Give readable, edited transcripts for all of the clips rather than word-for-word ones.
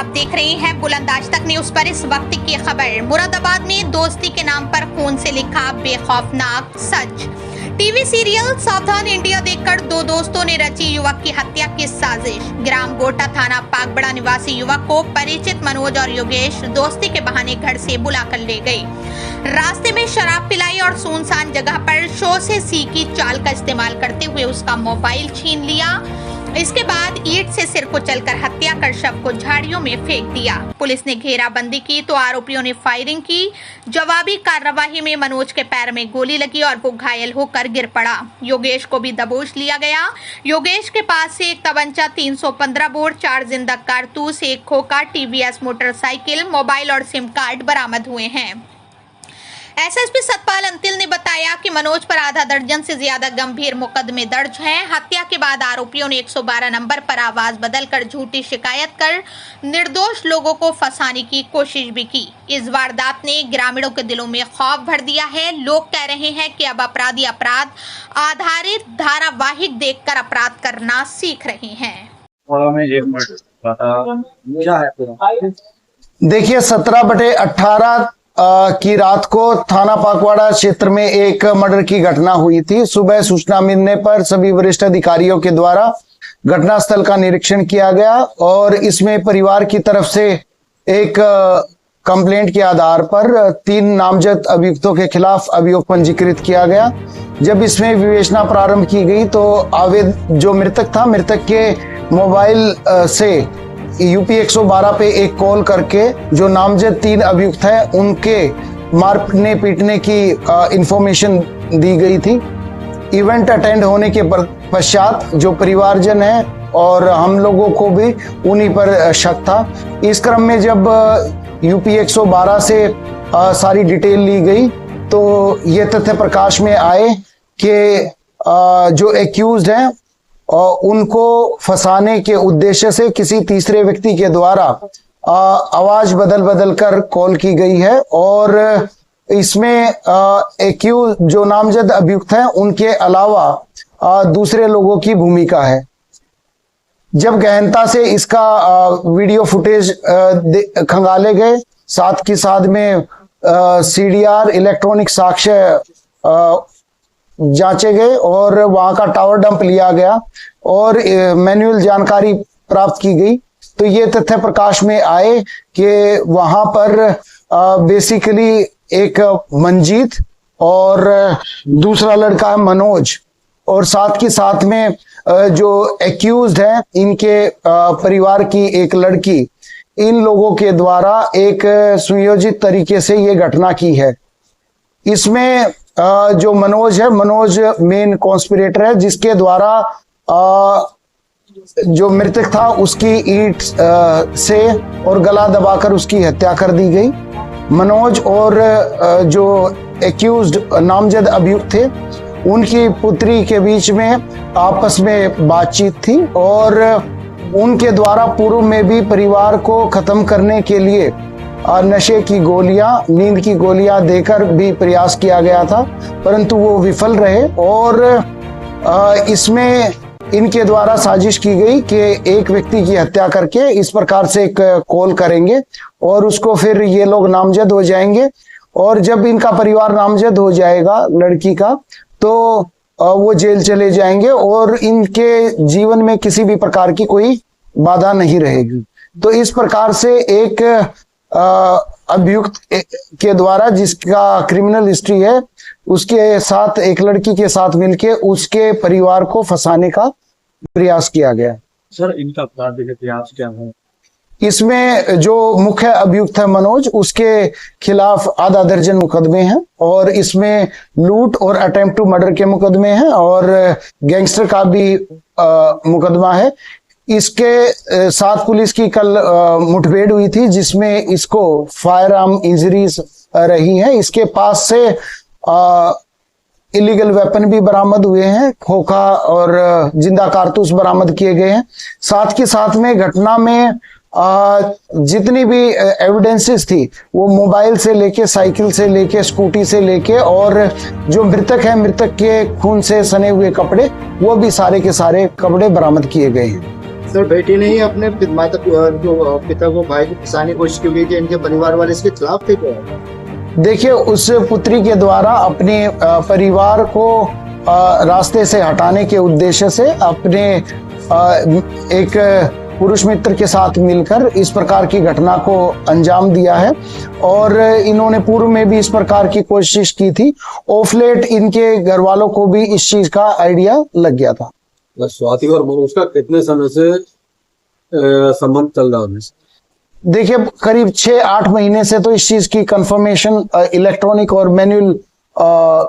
आप देख रहे हैं बुलंद आज तक न्यूज पर इस वक्त की खबर। मुरादाबाद में दोस्ती के नाम पर खून से लिखा बेखौफनाक सच। टीवी सीरियल सावधान इंडिया देखकर दो दोस्तों ने रची युवक की हत्या की साजिश। ग्राम गोटा थाना पाकबड़ा निवासी युवक को परिचित मनोज और योगेश दोस्ती के बहाने घर से बुलाकर ले गए। रास्ते में शराब पिलाई और सुनसान जगह पर शो से सी की चाल का इस्तेमाल करते हुए उसका मोबाइल छीन लिया। इसके बाद ईंट से सिर को चलकर हत्या कर शव को झाड़ियों में फेंक दिया। पुलिस ने घेराबंदी की तो आरोपियों ने फायरिंग की। जवाबी कार्रवाई में मनोज के पैर में गोली लगी और वो घायल होकर गिर पड़ा। योगेश को भी दबोच लिया गया। योगेश के पास से एक तवंचा, 315 बोर, 4 जिंदा कारतूस, एक खोखा, टीवीएस मोटरसाइकिल, मोबाइल और सिम कार्ड बरामद हुए हैं। एसएसपी सतपाल अंतिल ने बताया कि मनोज पर आधा दर्जन से ज्यादा गंभीर मुकदमे दर्ज हैं। हत्या के बाद आरोपियों ने 112 नंबर पर आवाज बदलकर झूठी शिकायत कर निर्दोष लोगों को फंसाने की कोशिश भी की। इस वारदात ने ग्रामीणों के दिलों में खौफ भर दिया है। लोग कह रहे हैं कि अब अपराधी अपराध आधारित धारावाहिक देखकर अपराध करना सीख रहे हैं। देखिए 17/18 की रात को थाना पाकवाड़ा क्षेत्र में एक मर्डर की घटना हुई थी। सुबह सूचना मिलने पर सभी वरिष्ठ अधिकारियों के द्वारा घटनास्थल का निरीक्षण किया गया और इसमें परिवार की तरफ से एक कंप्लेंट के आधार पर 3 नामजद अभियुक्तों के खिलाफ अभियोग पंजीकृत किया गया। जब इसमें विवेचना प्रारंभ की गई तो जो मृतक था, मृतक के मोबाइल से यूपी 112 पे एक कॉल करके जो नामजद 3 अभियुक्त हैं उनके मारने पीटने की इंफॉर्मेशन दी गई थी। इवेंट अटेंड होने के पश्चात जो परिवारजन है और हम लोगों को भी उन्हीं पर शक था। इस क्रम में जब यूपी 112 से सारी डिटेल ली गई तो ये तथ्य प्रकाश में आए कि जो एक्यूज्ड हैं और उनको फंसाने के उद्देश्य से किसी तीसरे व्यक्ति के द्वारा आवाज बदल कर कॉल की गई है और इसमें एक्यूज जो नामजद अभियुक्त हैं उनके अलावा दूसरे लोगों की भूमिका है। जब गहनता से इसका वीडियो फुटेज खंगाले गए, साथ के साथ में सीडीआर इलेक्ट्रॉनिक साक्ष्य जांचे गए और वहां का टावर डंप लिया गया और मैन्युअल जानकारी प्राप्त की गई तो ये तथ्य प्रकाश में आए कि वहां पर बेसिकली एक मंजीत और दूसरा लड़का है मनोज और साथ के साथ में जो एक्यूज्ड है इनके परिवार की एक लड़की, इन लोगों के द्वारा एक सुयोजित तरीके से ये घटना की है। इसमें जो मनोज है, मनोज मेन कॉन्स्पिरेटर है जिसके द्वारा जो मृतक था उसकी ईंट से और गला दबाकर उसकी हत्या कर दी गई। मनोज और जो एक्यूज्ड नामजद अभियुक्त थे उनकी पुत्री के बीच में आपस में बातचीत थी और उनके द्वारा पूर्व में भी परिवार को खत्म करने के लिए नशे की गोलियां, नींद की गोलियां देकर भी प्रयास किया गया था परंतु वो विफल रहे और इसमें इनके द्वारा साजिश की गई कि एक व्यक्ति की हत्या करके इस प्रकार से एक कॉल करेंगे और उसको फिर ये लोग नामजद हो जाएंगे और जब इनका परिवार नामजद हो जाएगा लड़की का तो वो जेल चले जाएंगे और इनके जीवन में किसी भी प्रकार की कोई बाधा नहीं रहेगी। तो इस प्रकार से एक अभियुक्त के द्वारा जिसका क्रिमिनल हिस्ट्री है उसके साथ एक लड़की के साथ मिलके उसके परिवार को फंसाने का प्रयास किया गया। सर इनका आपराधिक इतिहास क्या है? इसमें जो मुख्य अभियुक्त है मनोज, उसके खिलाफ आधा दर्जन मुकदमे हैं और इसमें लूट और अटेम्प्ट टू मर्डर के मुकदमे हैं और गैंगस्टर का भी मुकदमा है। इसके साथ पुलिस की कल मुठभेड़ हुई थी जिसमें इसको फायर आर्म इंजरीज रही हैं। इसके पास से इलीगल वेपन भी बरामद हुए हैं, खोखा और जिंदा कारतूस बरामद किए गए हैं। साथ के साथ में घटना में जितनी भी एविडेंसेस थी वो मोबाइल से लेके, साइकिल से लेके, स्कूटी से लेके और जो मृतक है, मृतक के खून से सने हुए कपड़े, वो भी सारे के सारे कपड़े बरामद किए गए हैं। सर बेटी ने ही अपने माता जो पिता को भाई को फंसाने की कोशिश की गई थी, इनके परिवार वाले इसके खिलाफ थे क्या? देखिए, उस पुत्री के द्वारा अपने परिवार को रास्ते से हटाने के उद्देश्य से अपने एक पुरुष मित्र के साथ मिलकर इस प्रकार की घटना को अंजाम दिया है और इन्होंने पूर्व में भी इस प्रकार की कोशिश की थी। ऑफ लेट इनके घर वालों को भी इस चीज का आइडिया लग गया था। स्वाति और मनोज का कितने समय से संबंध चल रहा है? देखिए, करीब 6-8 महीने से तो इस चीज की कंफर्मेशन इलेक्ट्रॉनिक और मैन्युअल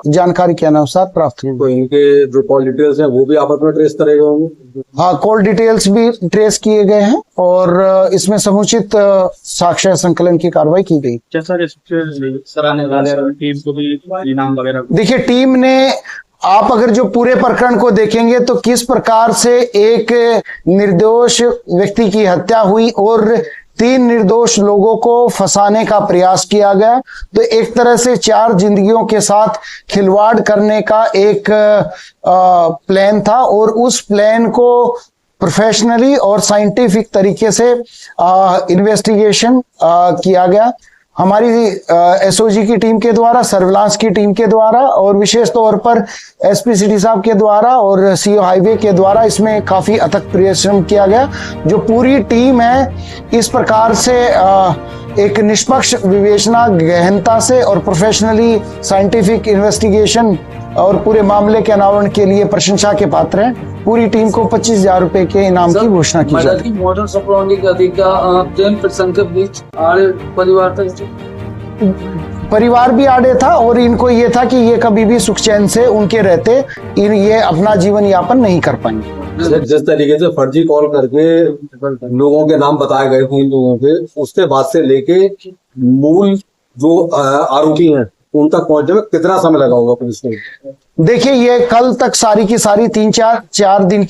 जानकारी के अनुसार प्राप्त हुई। तो इनके जो कॉल डिटेल्स हैं वो भी आपस में ट्रेस करे गए होंगे? हाँ, कॉल डिटेल्स भी ट्रेस किए गए हैं और इसमें समुचित साक्ष्य संकलन की कार्रवाई की गई। सराहने वाले टीम को भी इनाम वगैरह? देखिए, टीम ने, आप अगर जो पूरे प्रकरण को देखेंगे तो किस प्रकार से एक निर्दोष व्यक्ति की हत्या हुई और 3 निर्दोष लोगों को फंसाने का प्रयास किया गया, तो एक तरह से 4 जिंदगियों के साथ खिलवाड़ करने का एक प्लान था और उस प्लान को प्रोफेशनली और साइंटिफिक तरीके से इन्वेस्टिगेशन किया गया। हमारी एसओजी की टीम के द्वारा, सर्विलांस की टीम के द्वारा और विशेष तौर पर एसपी सिटी साहब के द्वारा और सीओ हाईवे के द्वारा इसमें काफी अथक परिश्रम किया गया। जो पूरी टीम है इस प्रकार से एक निष्पक्ष विवेचना, गहनता से और प्रोफेशनली साइंटिफिक इन्वेस्टिगेशन और पूरे मामले के अनावरण के लिए प्रशंसा के पात्र हैं। पूरी टीम को 25,000 रुपए के इनाम की घोषणा की जाती है। मॉडर्न सप्लाउंडिंग का जैन प्रसंग के बीच आड़े परिवार भी आड़े था और इनको ये था कि ये कभी भी सुख चैन से उनके रहते ये अपना जीवन यापन नहीं कर पाएंगे। जिस तरीके से फर्जी कॉल करके लोगों के नाम बताए गए थे इन लोगों के, उसके बाद से लेके मूल जो आरोपी हैं उन तक पहुंचने में कितना समय लगा होगा पुलिस को? देखिए, ये कल तक सारी की सारी 3 दिन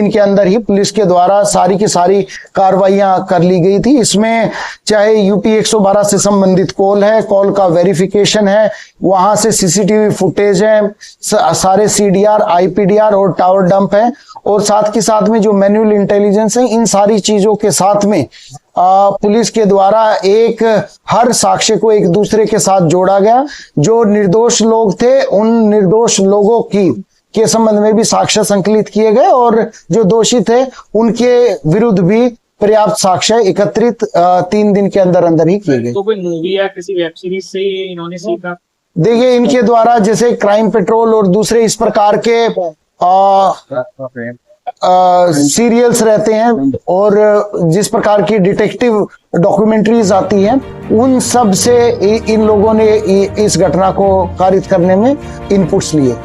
के अंदर ही पुलिस के द्वारा सारी की सारी कार्रवाइयां कर ली गई थी। इसमें चाहे यूपी 112 से संबंधित कॉल है, कॉल का वेरिफिकेशन है, वहां से सीसीटीवी फुटेज है, सारे सीडीआर, आईपीडीआर और टावर डंप है और साथ के साथ में जो मैन्युअल इंटेलिजेंस है, इन सारी चीजों के साथ में पुलिस के द्वारा एक हर साक्ष्य को एक दूसरे के साथ जोड़ा गया। जो निर्दोष लोग थे उन निर्दोष लोगों के संबंध में भी साक्ष्य संकलित किए गए और जो दोषी थे उनके विरुद्ध भी पर्याप्त साक्ष्य एकत्रित 3 दिन के अंदर ही किए गए। तो कोई मूवी या किसी वेब सीरीज से इन्होंने सीखा? देखिए, इनके द्वारा जैसे क्राइम पेट्रोल और दूसरे इस प्रकार के सीरियल्स रहते हैं और जिस प्रकार की डिटेक्टिव डॉक्यूमेंट्रीज आती हैं, उन सब से इन लोगों ने इस घटना को कारित करने में इनपुट्स लिए।